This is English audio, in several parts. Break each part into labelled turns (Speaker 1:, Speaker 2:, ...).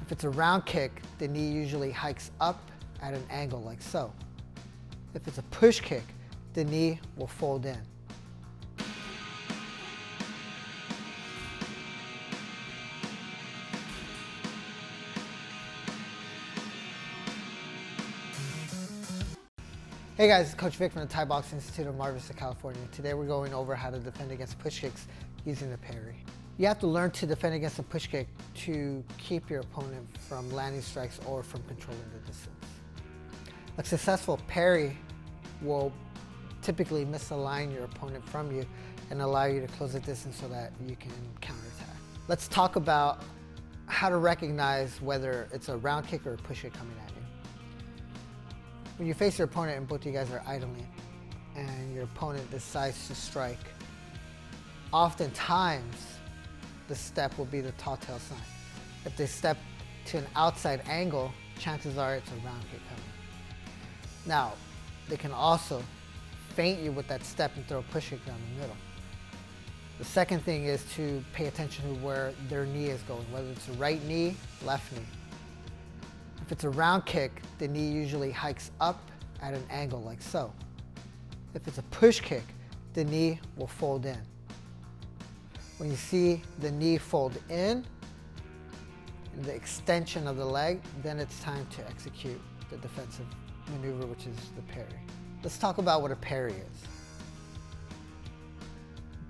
Speaker 1: If it's a round kick, the knee usually hikes up at an angle like so. If it's a push kick, the knee will fold in. Hey guys, it's Coach Vic from the Thai Boxing Institute of Mar Vista, California. Today we're going over how to defend against push kicks using the parry. You have to learn to defend against a push kick to keep your opponent from landing strikes or from controlling the distance. A successful parry will typically misalign your opponent from you and allow you to close the distance so that you can counterattack. Let's talk about how to recognize whether it's a round kick or a push kick coming at you. When you face your opponent and both of you guys are idling and your opponent decides to strike, oftentimes the step will be the tall tail sign. If they step to an outside angle, chances are it's a round kick coming. Now, they can also feint you with that step and throw a push kick down the middle. The second thing is to pay attention to where their knee is going, whether it's a right knee, left knee. If it's a round kick, the knee usually hikes up at an angle like so. If it's a push kick, the knee will fold in. When you see the knee fold in, and the extension of the leg, then it's time to execute the defensive maneuver, which is the parry. Let's talk about what a parry is.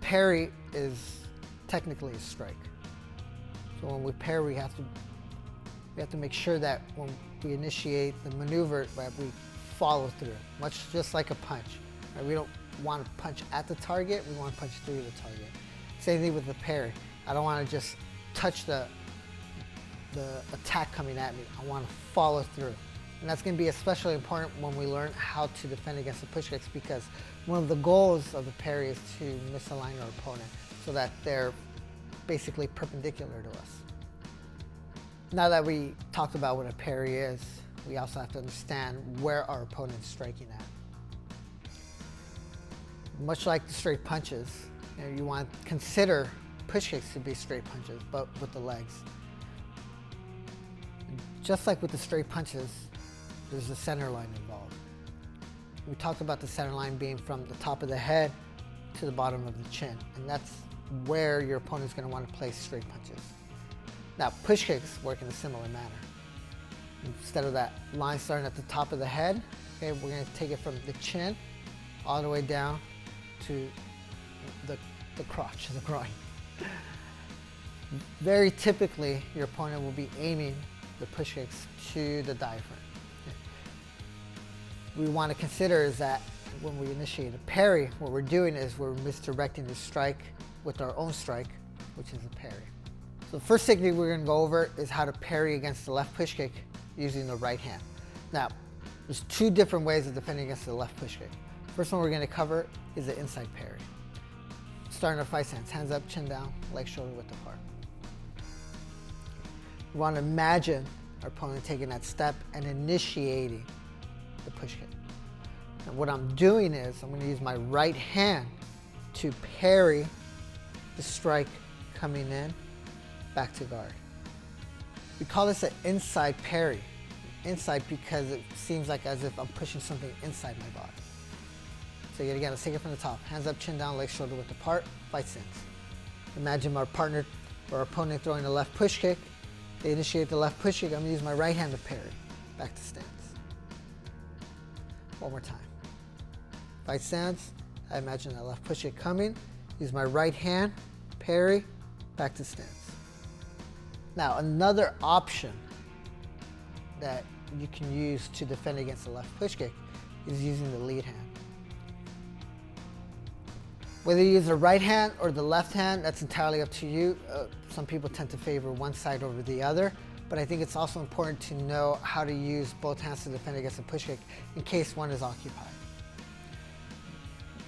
Speaker 1: Parry is technically a strike. So when we parry, we have to make sure that when we initiate the maneuver that we follow through, much just like a punch. Right? We don't want to punch at the target, we want to punch through the target. Same thing with the parry. I don't want to just touch the attack coming at me. I want to follow through. And that's going to be especially important when we learn how to defend against the push kicks, because one of the goals of the parry is to misalign our opponent so that they're basically perpendicular to us. Now that we talked about what a parry is, we also have to understand where our opponent's striking at. Much like the straight punches, you want to consider push kicks to be straight punches, but with the legs. Just like with the straight punches, there's a center line involved. We talked about the center line being from the top of the head to the bottom of the chin, and that's where your opponent's going to want to place straight punches. Now, push kicks work in a similar manner. Instead of that line starting at the top of the head, okay, we're going to take it from the chin all the way down to the crotch, the groin. Very typically, your opponent will be aiming the push kicks to the diaphragm. We want to consider is that when we initiate a parry, what we're doing is we're misdirecting the strike with our own strike, which is a parry. So the first technique we're going to go over is how to parry against the left push kick using the right hand. Now, there's two different ways of defending against the left push kick. First one we're going to cover is the inside parry. Starting our fight stance, hands up, chin down, legs shoulder width apart. We want to imagine our opponent taking that step and initiating the push kick. And what I'm doing is I'm going to use my right hand to parry the strike coming in back to guard. We call this an inside parry. Inside because it seems like as if I'm pushing something inside my body. So yet again, let's take it from the top. Hands up, chin down, legs shoulder width apart, fight stance. Imagine our partner or opponent throwing a left push kick. They initiate the left push kick. I'm going to use my right hand to parry. Back to stance. One more time. Fight stance. I imagine that left push kick coming. Use my right hand, parry, back to stance. Now, another option that you can use to defend against the left push kick is using the lead hand. Whether you use the right hand or the left hand, that's entirely up to you. Some people tend to favor one side over the other, but I think it's also important to know how to use both hands to defend against a push kick in case one is occupied.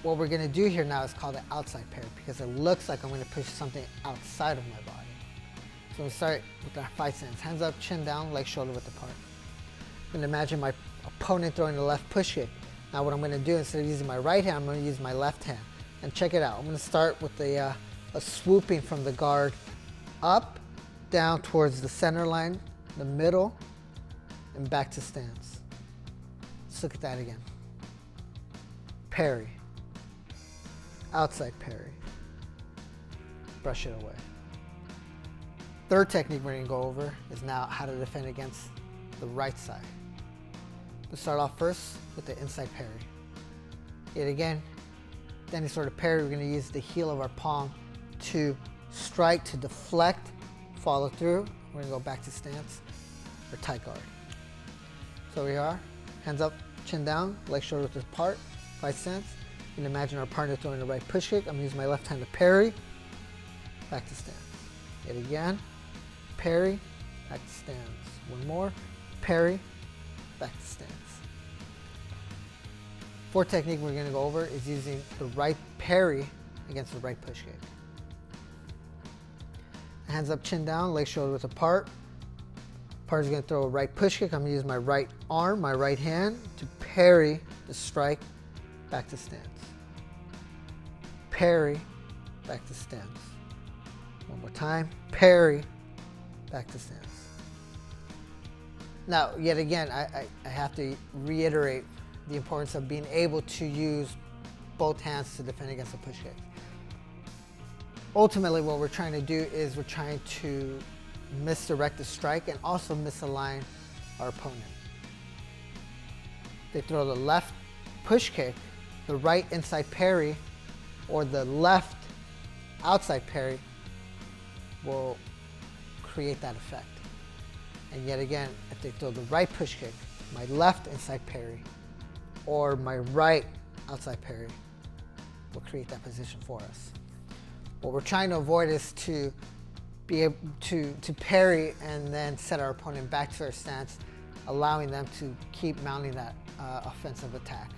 Speaker 1: What we're going to do here now is called the outside parry because it looks like I'm going to push something outside of my body. So we start with our fight stance. Hands up, chin down, legs shoulder width apart. I'm going to imagine my opponent throwing the left push kick. Now what I'm going to do, instead of using my right hand, I'm going to use my left hand. And check it out. I'm going to start with a swooping from the guard up, down towards the center line, the middle, and back to stance. Let's look at that again. Parry, outside parry, brush it away. Third technique we're going to go over is now how to defend against the right side. Let's start off first with the inside parry. Yet again, any sort of parry, we're going to use the heel of our palm to strike, to deflect, follow through. We're going to go back to stance or tight guard. So we are, hands up, chin down, legs shoulder width apart, fight stance. You can imagine our partner throwing the right push kick. I'm going to use my left hand to parry, back to stance. Yet again, parry, back to stance. One more, parry, back to stance. Fourth technique we're going to go over is using the right parry against the right push kick. Hands up, chin down, legs shoulder width apart. Partner's going to throw a right push kick. I'm going to use my right arm, my right hand to parry the strike, back to stance. Parry, back to stance. One more time, parry, back to stance. Now, yet again, I have to reiterate the importance of being able to use both hands to defend against a push kick. Ultimately, what we're trying to do is we're trying to misdirect the strike and also misalign our opponent. They throw the left push kick, the right inside parry, or the left outside parry will create that effect. And yet again, if they throw the right push kick, my left inside parry, or my right outside parry will create that position for us. What we're trying to avoid is to be able to parry and then set our opponent back to their stance, allowing them to keep mounting that offensive attack.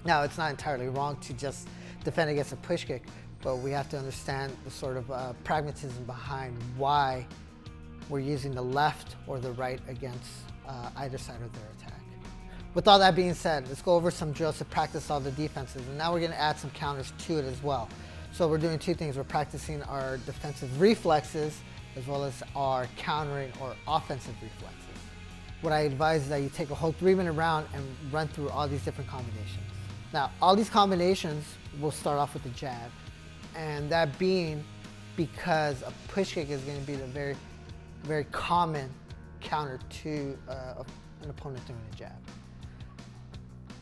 Speaker 1: Now, it's not entirely wrong to just defend against a push kick, but we have to understand the sort of pragmatism behind why we're using the left or the right against either side of their attack. With all that being said, let's go over some drills to practice all the defenses, and now we're going to add some counters to it as well. So we're doing two things. We're practicing our defensive reflexes as well as our countering or offensive reflexes. What I advise is that you take a whole 3-minute round and run through all these different combinations. Now, all these combinations will start off with the jab, and that being because a push kick is going to be the very, very common counter to an opponent throwing a jab.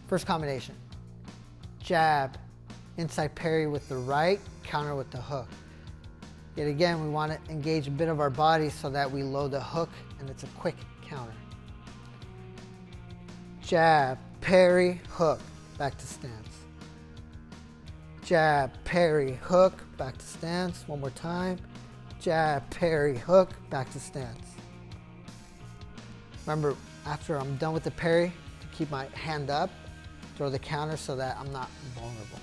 Speaker 1: First combination, jab, inside parry with the right, counter with the hook. Yet again, we want to engage a bit of our body so that we load the hook and it's a quick counter. Jab, parry, hook, back to stance. Jab, parry, hook, back to stance. One more time. Jab, parry, hook, back to stance. Remember, after I'm done with the parry, to keep my hand up, throw the counter so that I'm not vulnerable.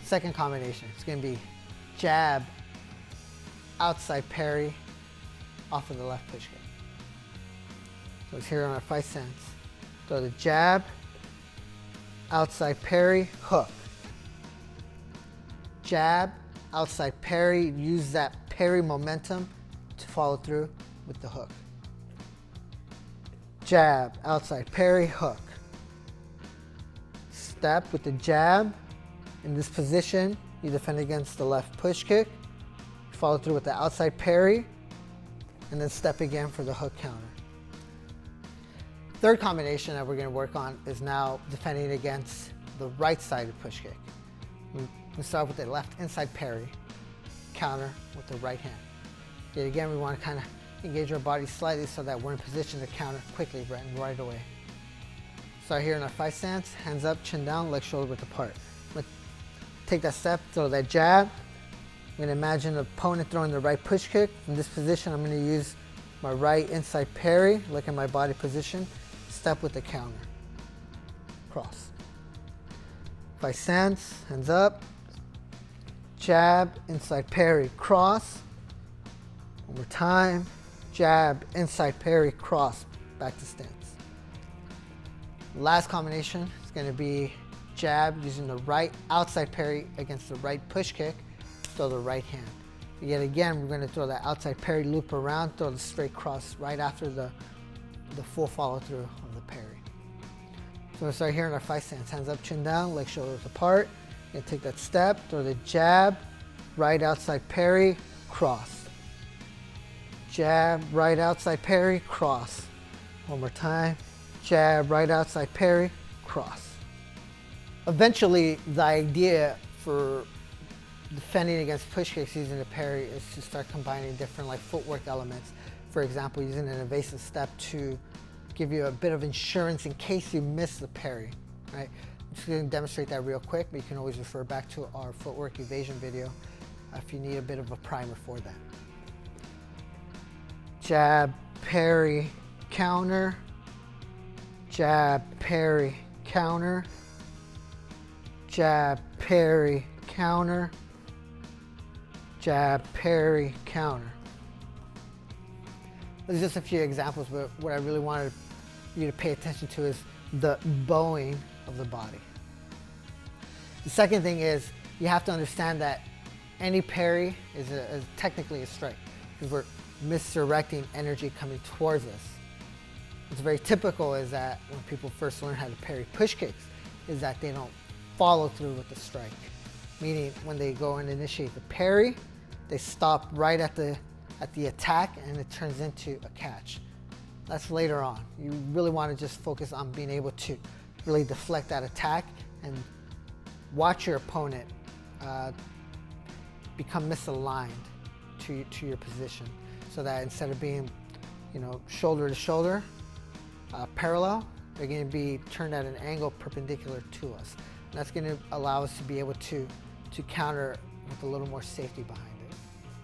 Speaker 1: Second combination, it's going to be jab, outside parry, off of the left push kick. So it's here on our fight stance. Throw the jab, outside parry, hook. Jab, outside parry, use that parry momentum to follow through with the hook. Jab, outside parry, hook. Step with the jab. In this position, you defend against the left push kick, follow through with the outside parry, and then step again for the hook counter. Third combination that we're going to work on is now defending against the right-sided push kick. We start with the left inside parry, counter with the right hand. Yet again, we want to kind of engage our body slightly so that we're in position to counter quickly and right away. Start here in our fight stance, hands up, chin down, legs shoulder width apart. Take that step, throw that jab. I'm going to imagine the opponent throwing the right push kick. From this position, I'm going to use my right inside parry, look at my body position, step with the counter, cross. Fight stance, hands up, jab, inside parry, cross. One more time, jab, inside parry, cross, back to stance. Last combination is going to be jab using the right outside parry against the right push kick, throw the right hand. Yet again, we're going to throw that outside parry, loop around, throw the straight cross right after the full follow through of the parry. So we're going to start here in our fight stance. Hands up, chin down, legs shoulders apart. You're going to take that step, throw the jab, right outside parry, cross. Jab, right outside parry, cross. One more time. Jab, right outside parry, cross. Eventually, the idea for defending against push kicks using the parry is to start combining different like footwork elements. For example, using an evasive step to give you a bit of insurance in case you miss the parry, right? I'm just going to demonstrate that real quick, but you can always refer back to our footwork evasion video if you need a bit of a primer for that. Jab, parry, counter. Jab, parry, counter. Jab, parry, counter. Jab, parry, counter. There's just a few examples, but what I really wanted you to pay attention to is the bowing of the body. The second thing is you have to understand that any parry is technically a strike because we're misdirecting energy coming towards us. What's very typical is that when people first learn how to parry push kicks is that they don't follow through with the strike. Meaning when they go and initiate the parry, they stop right at the attack and it turns into a catch. That's later on. You really want to just focus on being able to really deflect that attack and watch your opponent become misaligned to your position, so that instead of being, shoulder to shoulder, parallel, they're going to be turned at an angle perpendicular to us. And that's going to allow us to be able to counter with a little more safety behind it.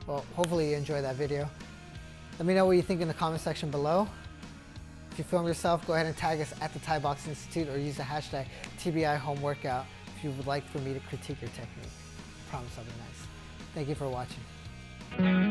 Speaker 1: Well, hopefully you enjoyed that video. Let me know what you think in the comment section below. If you film yourself, go ahead and tag us at the Thai Boxing Institute or use the hashtag TBI Home Workout if you would like for me to critique your technique. I promise I'll be nice. Thank you for watching.